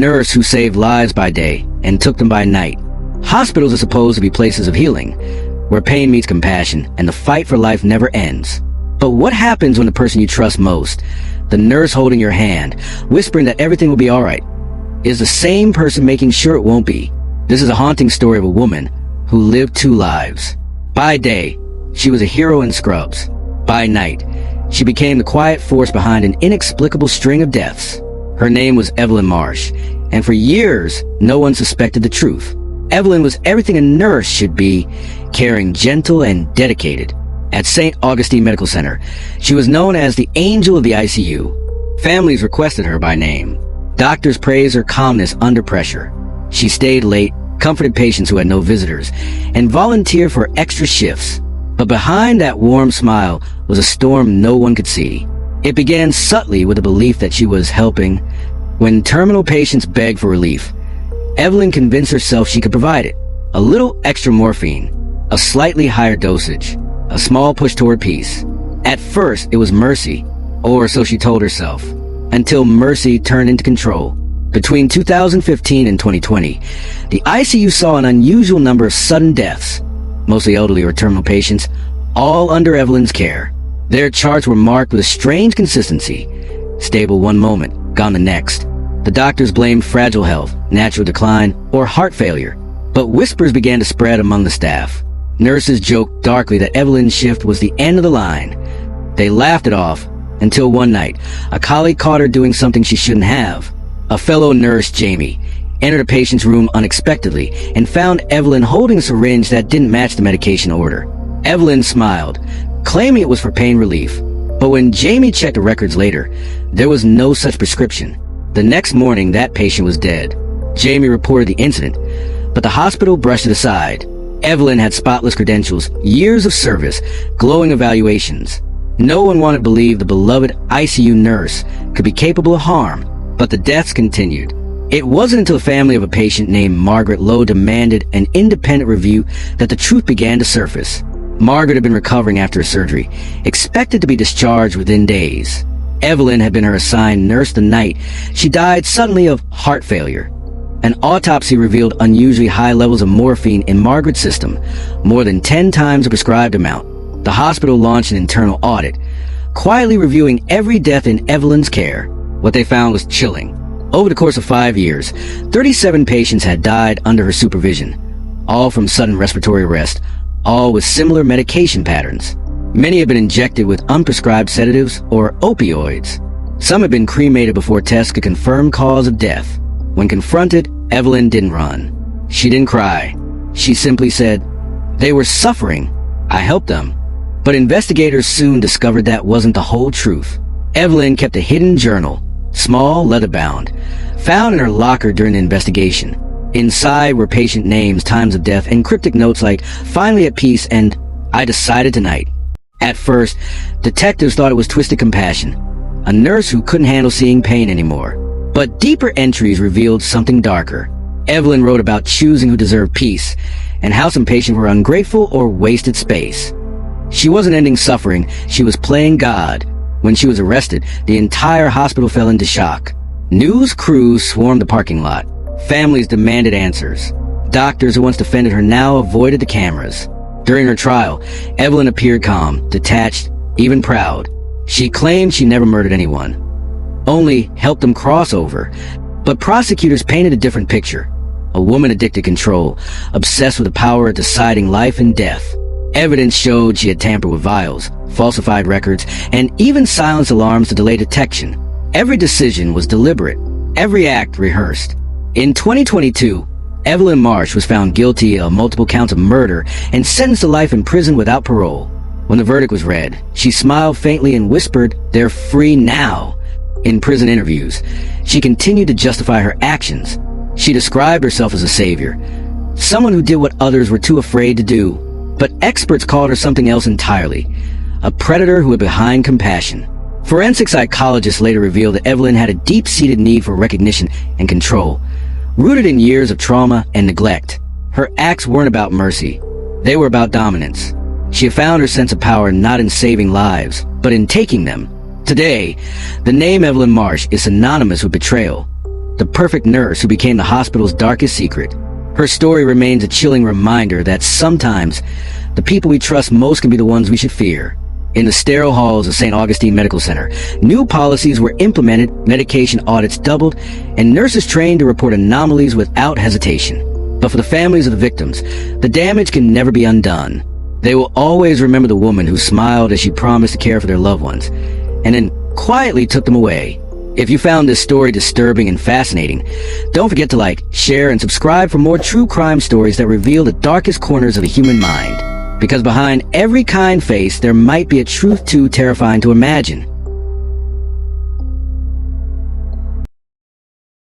Nurse who saved lives by day and took them by night. Hospitals are supposed to be places of healing, where pain meets compassion and the fight for life never ends. But what happens when the person you trust most, the nurse holding your hand, whispering that everything will be alright, is the same person making sure it won't be? This is a haunting story of a woman who lived two lives. By day, she was a hero in scrubs. By night, she became the quiet force behind an inexplicable string of deaths. Her name was Evelyn Marsh, and for years, no one suspected the truth. Evelyn was everything a nurse should be, caring, gentle, and dedicated. At St. Augustine Medical Center, she was known as the Angel of the ICU. Families requested her by name. Doctors praised her calmness under pressure. She stayed late, comforted patients who had no visitors, and volunteered for extra shifts. But behind that warm smile was a storm no one could see. It began subtly with the belief that she was helping. When terminal patients begged for relief, Evelyn convinced herself she could provide it. A little extra morphine, a slightly higher dosage, a small push toward peace. At first, it was mercy, or so she told herself, until mercy turned into control. Between 2015 and 2020, the ICU saw an unusual number of sudden deaths, mostly elderly or terminal patients, all under Evelyn's care. Their charts were marked with a strange consistency. Stable one moment, gone the next. The doctors blamed fragile health, natural decline, or heart failure. But whispers began to spread among the staff. Nurses joked darkly that Evelyn's shift was the end of the line. They laughed it off, until one night, a colleague caught her doing something she shouldn't have. A fellow nurse, Jamie, entered a patient's room unexpectedly and found Evelyn holding a syringe that didn't match the medication order. Evelyn smiled, claiming it was for pain relief. But when Jamie checked the records later, there was no such prescription. The next morning, that patient was dead. Jamie reported the incident, but the hospital brushed it aside. Evelyn had spotless credentials, years of service, glowing evaluations. No one wanted to believe the beloved ICU nurse could be capable of harm, but the deaths continued. It wasn't until the family of a patient named Margaret Lowe demanded an independent review that the truth began to surface. Margaret had been recovering after a surgery, expected to be discharged within days. Evelyn had been her assigned nurse the night she died suddenly of heart failure. An autopsy revealed unusually high levels of morphine in Margaret's system, more than 10 times the prescribed amount. The hospital launched an internal audit, quietly reviewing every death in Evelyn's care. What they found was chilling. Over the course of 5 years, 37 patients had died under her supervision, all from sudden respiratory arrest, all with similar medication patterns. Many had been injected with unprescribed sedatives or opioids. Some had been cremated before tests could confirm cause of death. When confronted, Evelyn didn't run. She didn't cry. She simply said, "They were suffering. I helped them." But investigators soon discovered that wasn't the whole truth. Evelyn kept a hidden journal, small, leather-bound, found in her locker during the investigation. Inside were patient names, times of death, and cryptic notes like, "Finally at peace," and "I decided tonight." At first, detectives thought it was twisted compassion, a nurse who couldn't handle seeing pain anymore. But deeper entries revealed something darker. Evelyn wrote about choosing who deserved peace, and how some patients were ungrateful or wasted space. She wasn't ending suffering, she was playing God. When she was arrested, the entire hospital fell into shock. News crews swarmed the parking lot. Families demanded answers. Doctors who once defended her now avoided the cameras. During her trial, Evelyn appeared calm, detached, even proud. She claimed she never murdered anyone, only helped them cross over. But prosecutors painted a different picture. A woman addicted to control, obsessed with the power of deciding life and death. Evidence showed she had tampered with vials, falsified records, and even silenced alarms to delay detection. Every decision was deliberate, every act rehearsed. In 2022, Evelyn Marsh was found guilty of multiple counts of murder and sentenced to life in prison without parole. When the verdict was read, she smiled faintly and whispered, "They're free now." In prison interviews, she continued to justify her actions. She described herself as a savior, someone who did what others were too afraid to do. But experts called her something else entirely, a predator who hid behind compassion. Forensic psychologists later revealed that Evelyn had a deep-seated need for recognition and control, rooted in years of trauma and neglect. Her acts weren't about mercy. They were about dominance. She had found her sense of power not in saving lives, but in taking them. Today, the name Evelyn Marsh is synonymous with betrayal. the perfect nurse who became the hospital's darkest secret. Her story remains a chilling reminder that sometimes the people we trust most can be the ones we should fear. In the sterile halls of St. Augustine Medical Center, new policies were implemented, medication audits doubled, and nurses trained to report anomalies without hesitation. But for the families of the victims, the damage can never be undone. They will always remember the woman who smiled as she promised to care for their loved ones, and then quietly took them away. If you found this story disturbing and fascinating, don't forget to like, share, and subscribe for more true crime stories that reveal the darkest corners of the human mind. Because behind every kind face, there might be a truth too terrifying to imagine.